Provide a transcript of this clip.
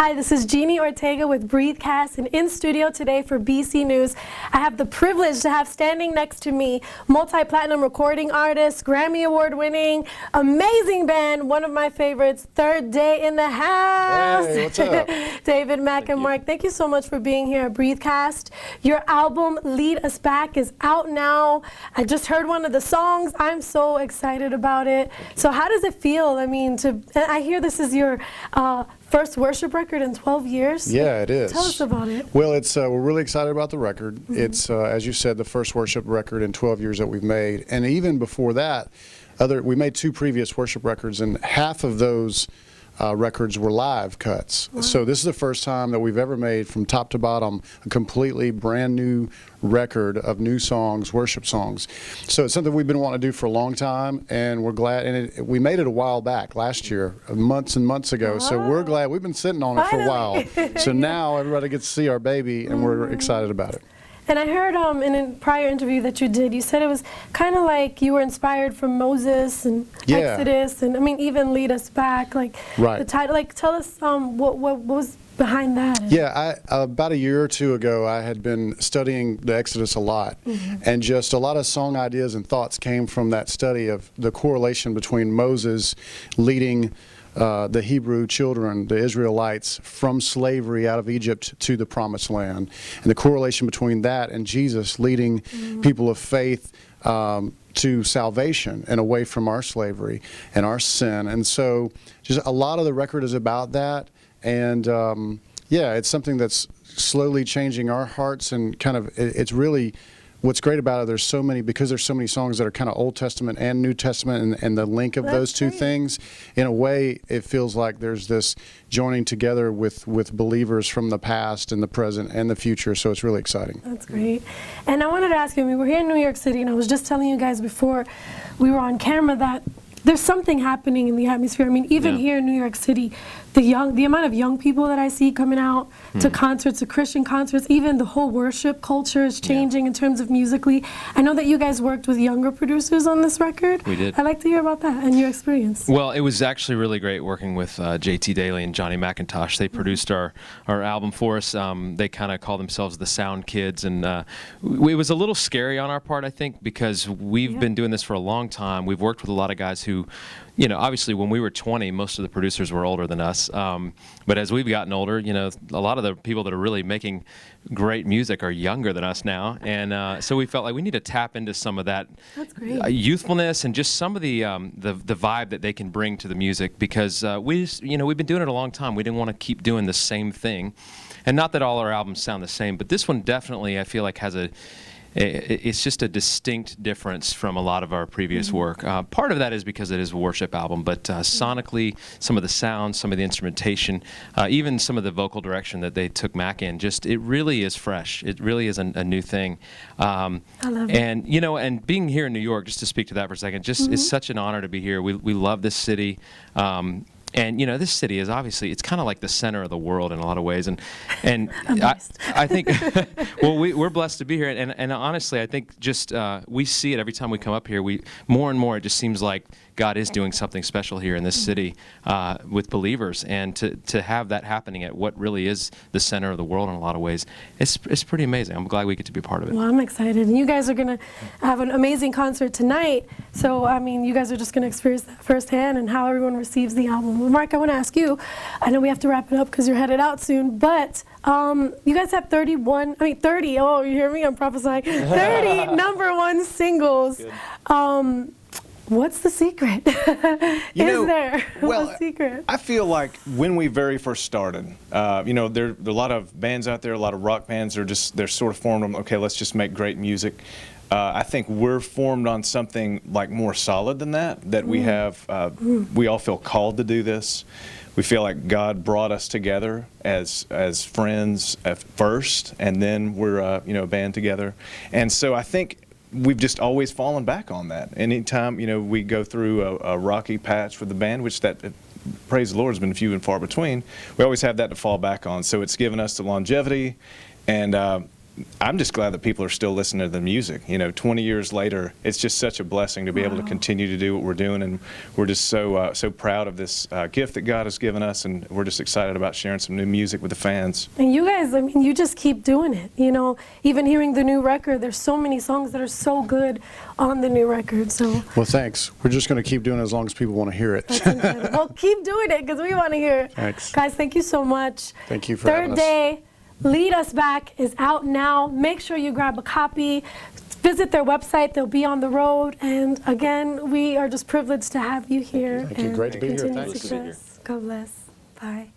Hi, this is Jeannie Ortega with Breathecast, and in studio today for BC News, I have the privilege to have standing next to me multi-platinum recording artist, Grammy Award winning, amazing band, one of my favorites, Third Day in the House. Hey, what's up? David, Mac, and Mark, thank you so much for being here at Breathecast. Your album, Lead Us Back, is out now. I just heard one of the songs. I'm so excited about it. So how does it feel? I mean, I hear this is your first worship record in 12 years? Yeah, it is. Tell us about it. Well, we're really excited about the record. Mm-hmm. It's, as you said, the first worship record in 12 years that we've made. And even before that, we made 2 previous worship records, and half of those records were live cuts. Wow. So this is the first time that we've ever made, from top to bottom, a completely brand new record of new songs, worship songs. So it's something we've been wanting to do for a long time, and we're glad. And we made it a while back, last year, months and months ago. So we're glad. We've been sitting on it for a while. So now everybody gets to see our baby, and we're excited about it. And I heard in a prior interview that you did, you said it was kind of like you were inspired from Moses and Exodus, and I mean even Lead Us Back, like the title. Like, tell us what was behind that. Yeah, about a year or 2 ago, I had been studying the Exodus a lot, and just a lot of song ideas and thoughts came from that study of the correlation between Moses leading the Hebrew children, the Israelites, from slavery out of Egypt to the Promised Land, and the correlation between that and Jesus leading people of faith to salvation and away from our slavery and our sin. And so just a lot of the record is about that, and yeah, it's something that's slowly changing our hearts, and kind of it's really what's great about it, because there's so many songs that are kind of Old Testament and New Testament, and the link of those two things, in a way, it feels like there's this joining together with believers from the past and the present and the future, so it's really exciting. That's great. And I wanted to ask you, we were here in New York City, and I was just telling you guys before we were on camera that there's something happening in the atmosphere. I mean, even here in New York City, the amount of young people that I see coming out to concerts, to Christian concerts, even the whole worship culture is changing in terms of musically. I know that you guys worked with younger producers on this record. We did. I'd like to hear about that and your experience. Well, it was actually really great working with JT Daly and Johnny McIntosh. They produced our album for us. They kind of call themselves the Sound Kids, and it was a little scary on our part, I think, because we've been doing this for a long time. We've worked with a lot of guys who, you know, obviously when we were 20, most of the producers were older than us. But as we've gotten older, you know, a lot of the people that are really making great music are younger than us now. And so we felt like we need to tap into some of that youthfulness and just some of the vibe that they can bring to the music, because we've been doing it a long time. We didn't want to keep doing the same thing. And not that all our albums sound the same, but this one definitely, I feel like, has it's just a distinct difference from a lot of our previous work. Part of that is because it is a worship album, but sonically, some of the sounds, some of the instrumentation, even some of the vocal direction that they took Mac in, just it really is fresh. It really is a new thing. I love it. And you know, and being here in New York, just to speak to that for a second, just it's such an honor to be here. We love this city. And you know, this city is obviously, it's kind of like the center of the world in a lot of ways, and I think well, we're blessed to be here, and honestly, I think just we see it every time we come up here. More and more, it just seems like God is doing something special here in this city with believers, and to have that happening at what really is the center of the world in a lot of ways, it's pretty amazing. I'm glad we get to be a part of it. Well, I'm excited, and you guys are gonna have an amazing concert tonight. So I mean, you guys are just gonna experience that firsthand and how everyone receives the album. Well, Mark, I want to ask you. I know we have to wrap it up because you're headed out soon, but you guys have 30. Oh, you hear me? I'm prophesying. 30 #1 singles. What's the secret? Is there a secret? I feel like when we very first started, you know, there are a lot of bands out there, a lot of rock bands. They're sort of formed on, okay, let's just make great music. I think we're formed on something like more solid than that. That we have, we all feel called to do this. We feel like God brought us together as friends at first, and then we're a band together. And so I think we've just always fallen back on that. Anytime, you know, we go through a rocky patch with the band, which praise the Lord, has been few and far between, we always have that to fall back on. So it's given us the longevity, and I'm just glad that people are still listening to the music. 20 years later, it's just such a blessing to be able to continue to do what we're doing, and we're just so proud of this gift that God has given us, and we're just excited about sharing some new music with the fans. And you guys, I mean, you just keep doing it. Even hearing the new record, there's so many songs that are so good on the new record. So Well, thanks. We're just going to keep doing it as long as people want to hear it. that's incredible. Well, keep doing it because we want to hear it. Thanks. Guys, thank you so much. Thank you for having Third us. Day, Lead Us Back is out now. Make sure you grab a copy. Visit their website. They'll be on the road. And again, we are just privileged to have you here. Thank you. Great to be here. Continued Thanks. success. God bless. Bye.